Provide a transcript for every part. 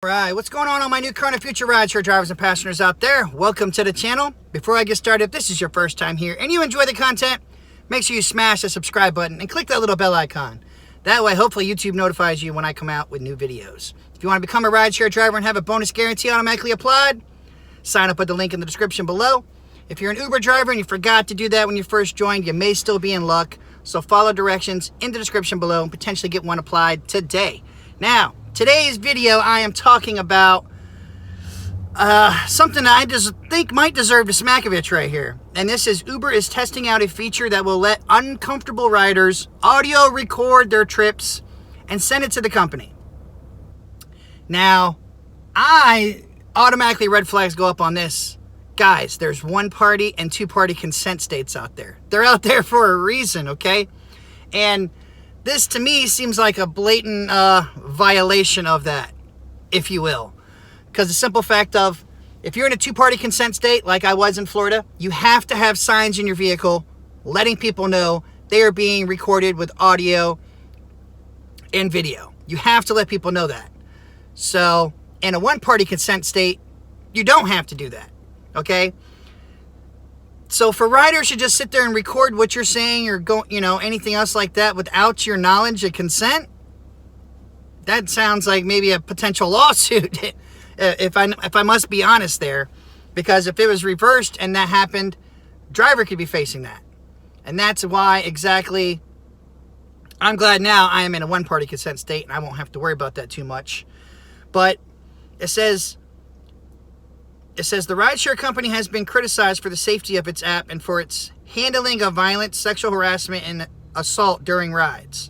Alright, what's going on all my new current and future rideshare drivers and passengers out there? Welcome to the channel. Before I get started, if this is your first time here and you enjoy the content, make sure you smash the subscribe button and click that little bell icon. That way, hopefully YouTube notifies you when I come out with new videos. If you want to become a rideshare driver and have a bonus guarantee automatically applied, sign up with the link in the description below. If you're an Uber driver and you forgot to do that when you first joined, you may still be in luck. So follow directions in the description below and potentially get one applied today. Now, today's video, I am talking about something I just think might deserve a Smackovich right here. And this is Uber is testing out a feature that will let uncomfortable riders audio record their trips and send it to the company. Now, I automatically red flags go up on this. Guys, there's one-party and two-party consent states out there. They're out there for a reason, okay? And this, to me, seems like a blatant violation of that, if you will. Because the simple fact of, if you're in a two-party consent state, like I was in Florida, you have to have signs in your vehicle letting people know they are being recorded with audio and video. You have to let people know that. So, in a one-party consent state, you don't have to do that, okay? So for riders to just sit there and record what you're saying or go, anything else like that without your knowledge and consent, that sounds like maybe a potential lawsuit, if I must be honest there. Because if it was reversed and that happened, driver could be facing that. And that's why exactly I'm glad now I am in a one-party consent state and I won't have to worry about that too much. But it says the rideshare company has been criticized for the safety of its app and for its handling of violence, sexual harassment, and assault during rides.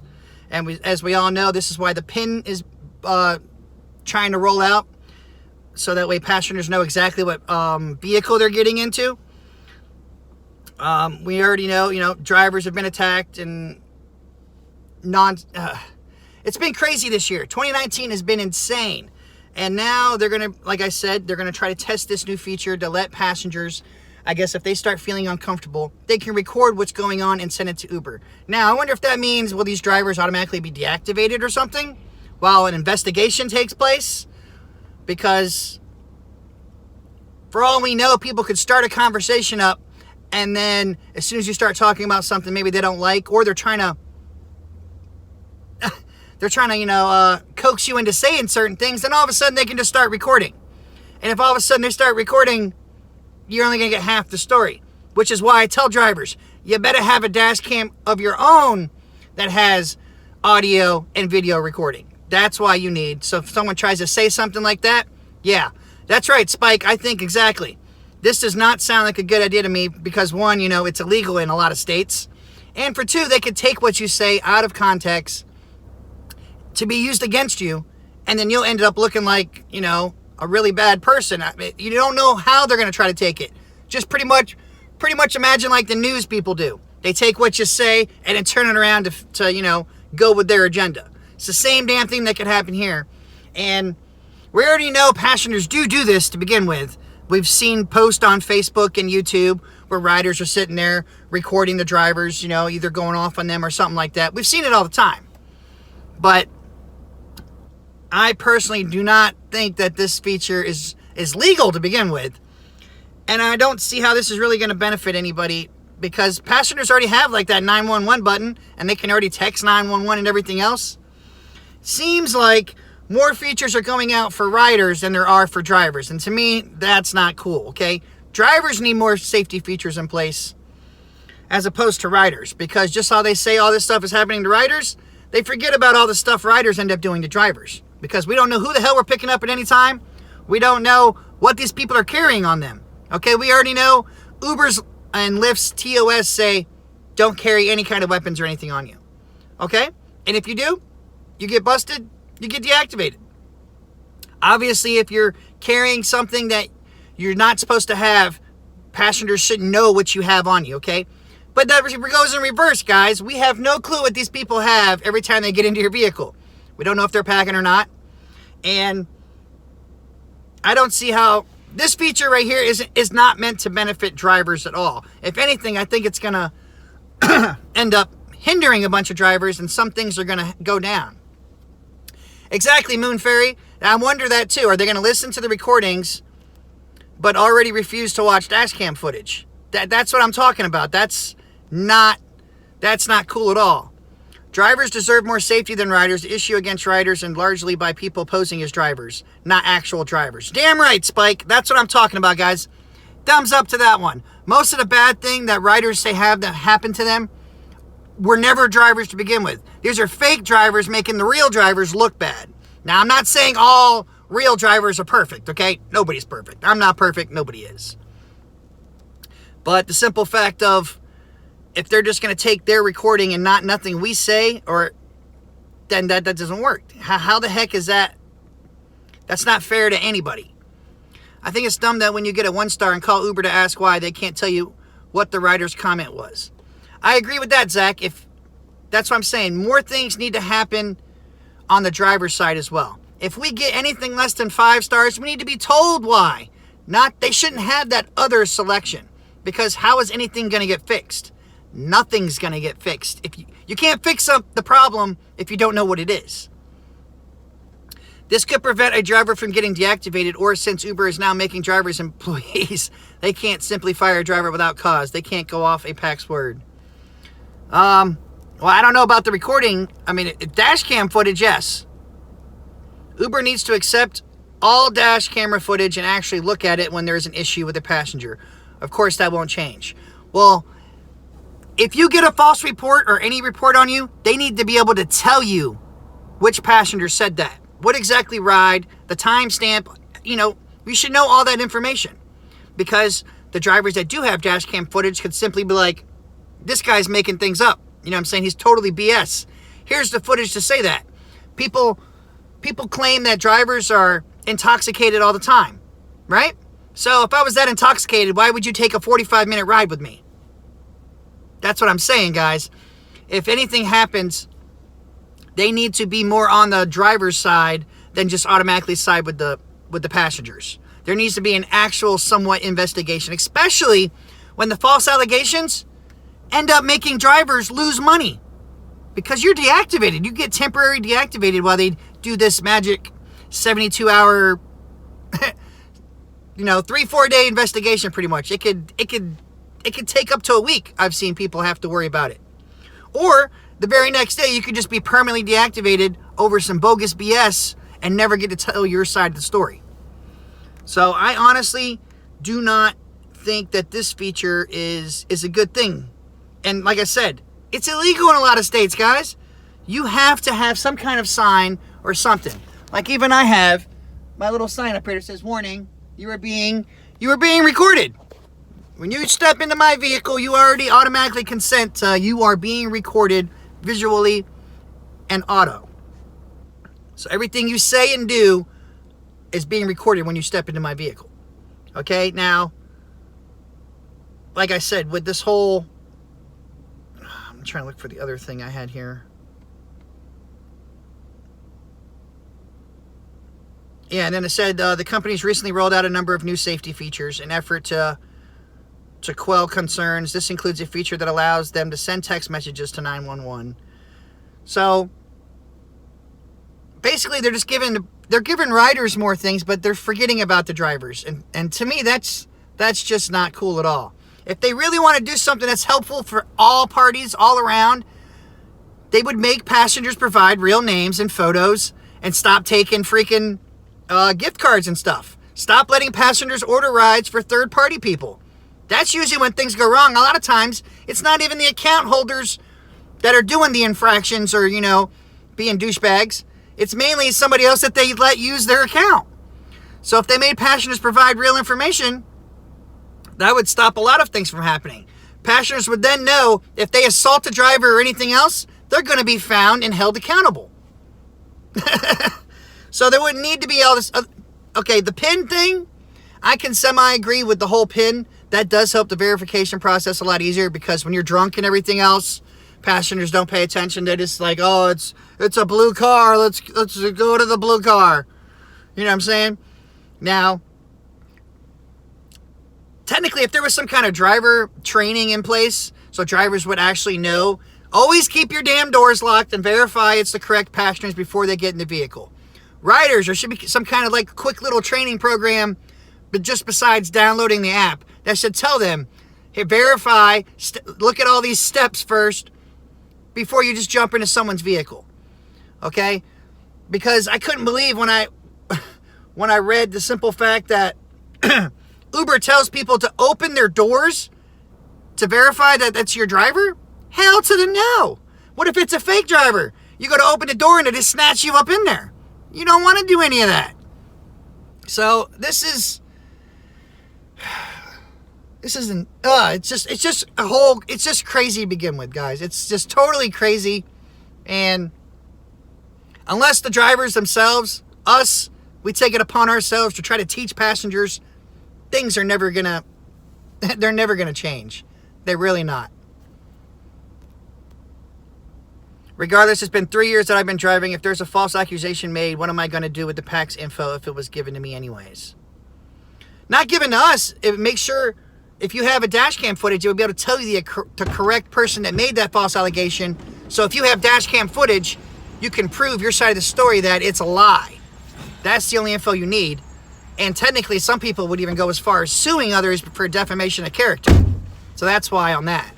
And as we all know, this is why the PIN is trying to roll out, so that way passengers know exactly what vehicle they're getting into. We already know, drivers have been attacked and it's been crazy this year. 2019 has been insane. And now they're going to, like I said, they're going to try to test this new feature to let passengers, I guess if they start feeling uncomfortable, they can record what's going on and send it to Uber. Now, I wonder if that means, will these drivers automatically be deactivated or something while an investigation takes place? Because for all we know, people could start a conversation up and then as soon as you start talking about something maybe they don't like, or they're trying to coax you into saying certain things, then all of a sudden they can just start recording. And if all of a sudden they start recording, you're only going to get half the story. Which is why I tell drivers, you better have a dash cam of your own that has audio and video recording. That's why you need. So if someone tries to say something like that, yeah, that's right, Spike, I think exactly. This does not sound like a good idea to me because one, it's illegal in a lot of states. And for two, they could take what you say out of context to be used against you, and then you'll end up looking like, a really bad person. You don't know how they're going to try to take it. Just pretty much imagine like the news people do. They take what you say and then turn it around to go with their agenda. It's the same damn thing that could happen here. And we already know passengers do this to begin with. We've seen posts on Facebook and YouTube where riders are sitting there recording the drivers, either going off on them or something like that. We've seen it all the time. But I personally do not think that this feature is legal to begin with. And I don't see how this is really going to benefit anybody, because passengers already have like that 911 button and they can already text 911 and everything else. Seems like more features are going out for riders than there are for drivers. And to me, that's not cool, okay? Drivers need more safety features in place as opposed to riders, because just how they say all this stuff is happening to riders, they forget about all the stuff riders end up doing to drivers. Because we don't know who the hell we're picking up at any time. We don't know what these people are carrying on them. Okay, we already know Uber's and Lyft's TOS say don't carry any kind of weapons or anything on you. Okay? And if you do, you get busted, you get deactivated. Obviously, if you're carrying something that you're not supposed to have, passengers shouldn't know what you have on you, okay? But that goes in reverse, guys. We have no clue what these people have every time they get into your vehicle. We don't know if they're packing or not. And I don't see how this feature right here is not meant to benefit drivers at all. If anything, I think it's going to end up hindering a bunch of drivers, and some things are going to go down. Exactly, Moon Fairy. Now, I wonder that too. Are they going to listen to the recordings but already refuse to watch dash cam footage? That's what I'm talking about. That's not cool at all. Drivers deserve more safety than riders. The issue against riders and largely by people posing as drivers, not actual drivers. Damn right, Spike. That's what I'm talking about, guys. Thumbs up to that one. Most of the bad thing that riders say have that happen to them were never drivers to begin with. These are fake drivers making the real drivers look bad. Now, I'm not saying all real drivers are perfect, okay? Nobody's perfect. I'm not perfect. Nobody is. But the simple fact of, if they're just going to take their recording and not nothing we say, or then that doesn't work. How the heck is that? That's not fair to anybody. I think it's dumb that when you get a 1-star and call Uber to ask why, they can't tell you what the rider's comment was. I agree with that, Zach. If that's what I'm saying. More things need to happen on the driver's side as well. If we get anything less than 5 stars, we need to be told why. They shouldn't have that other selection, because how is anything going to get fixed? Nothing's going to get fixed. If you can't fix up the problem if you don't know what it is. This could prevent a driver from getting deactivated, or since Uber is now making drivers employees, they can't simply fire a driver without cause. They can't go off a PAX word. Well, I don't know about the recording. I mean, dash cam footage, yes. Uber needs to accept all dash camera footage and actually look at it when there is an issue with a passenger. Of course, that won't change. Well, if you get a false report or any report on you, they need to be able to tell you which passenger said that. What exactly ride, the timestamp, we should know all that information. Because the drivers that do have dash cam footage could simply be like, this guy's making things up. You know what I'm saying? He's totally BS. Here's the footage to say that. People claim that drivers are intoxicated all the time, right? So if I was that intoxicated, why would you take a 45-minute ride with me? That's what I'm saying, guys. If anything happens, they need to be more on the driver's side than just automatically side with the passengers. There needs to be an actual somewhat investigation, especially when the false allegations end up making drivers lose money because you're deactivated. You get temporary deactivated while they do this magic 72-hour, 3-4 day investigation. Pretty much, it could take up to a week. I've seen people have to worry about it, or the very next day you could just be permanently deactivated over some bogus BS and never get to tell your side of the story. So I honestly do not think that this feature is a good thing. And like I said, it's illegal in a lot of states, guys. You have to have some kind of sign or something. Like even I have my little sign up here that says, "Warning, you are being recorded." When you step into my vehicle, you already automatically consent to you are being recorded visually and auto. So everything you say and do is being recorded when you step into my vehicle. Okay, now, like I said, with this whole, I'm trying to look for the other thing I had here. Yeah, and then it said the company's recently rolled out a number of new safety features in effort to quell concerns. This includes a feature that allows them to send text messages to 911. So basically they're giving riders more things, but they're forgetting about the drivers. And to me, that's just not cool at all. If they really want to do something that's helpful for all parties all around, they would make passengers provide real names and photos and stop taking freaking gift cards and stuff. Stop letting passengers order rides for third-party people. That's usually when things go wrong. A lot of times, it's not even the account holders that are doing the infractions or, being douchebags. It's mainly somebody else that they let use their account. So if they made passengers provide real information, that would stop a lot of things from happening. Passengers would then know if they assault a driver or anything else, they're going to be found and held accountable. So there wouldn't need to be all this. Okay, the PIN thing, I can semi-agree with the whole PIN. That does help the verification process a lot easier, because when you're drunk and everything else, passengers don't pay attention. They're just like, oh, it's a blue car. Let's go to the blue car. You know what I'm saying? Now, technically, if there was some kind of driver training in place, so drivers would actually know, always keep your damn doors locked and verify it's the correct passengers before they get in the vehicle. riders. There should be some kind of like quick little training program, but just besides downloading the app, that should tell them, hey, verify, look at all these steps first before you just jump into someone's vehicle. Okay? Because I couldn't believe when I read the simple fact that Uber tells people to open their doors to verify that that's your driver. Hell to the no. What if it's a fake driver? You go to open the door and it just snatch you up in there. You don't want to do any of that. So this isn't, it's just crazy to begin with, guys. It's just totally crazy. And unless the drivers themselves, us, we take it upon ourselves to try to teach passengers, things are never gonna, they're never gonna change. They're really not. Regardless, it's been 3 years that I've been driving. If there's a false accusation made, what am I going to do with the PAC's info if it was given to me anyways? Not given to us. Make sure if you have a dash cam footage, it would be able to tell you the correct person that made that false allegation. So if you have dash cam footage, you can prove your side of the story that it's a lie. That's the only info you need. And technically, some people would even go as far as suing others for defamation of character. So that's why on that.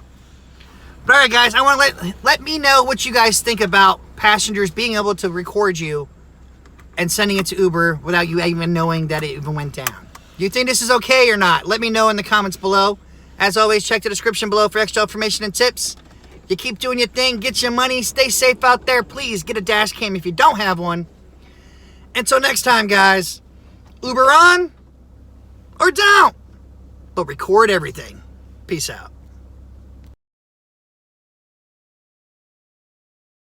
But all right, guys, I want to let me know what you guys think about passengers being able to record you and sending it to Uber without you even knowing that it even went down. Do you think this is okay or not? Let me know in the comments below. As always, check the description below for extra information and tips. You keep doing your thing, get your money, stay safe out there. Please get a dash cam if you don't have one. Until next time, guys, Uber on or don't, but record everything. Peace out.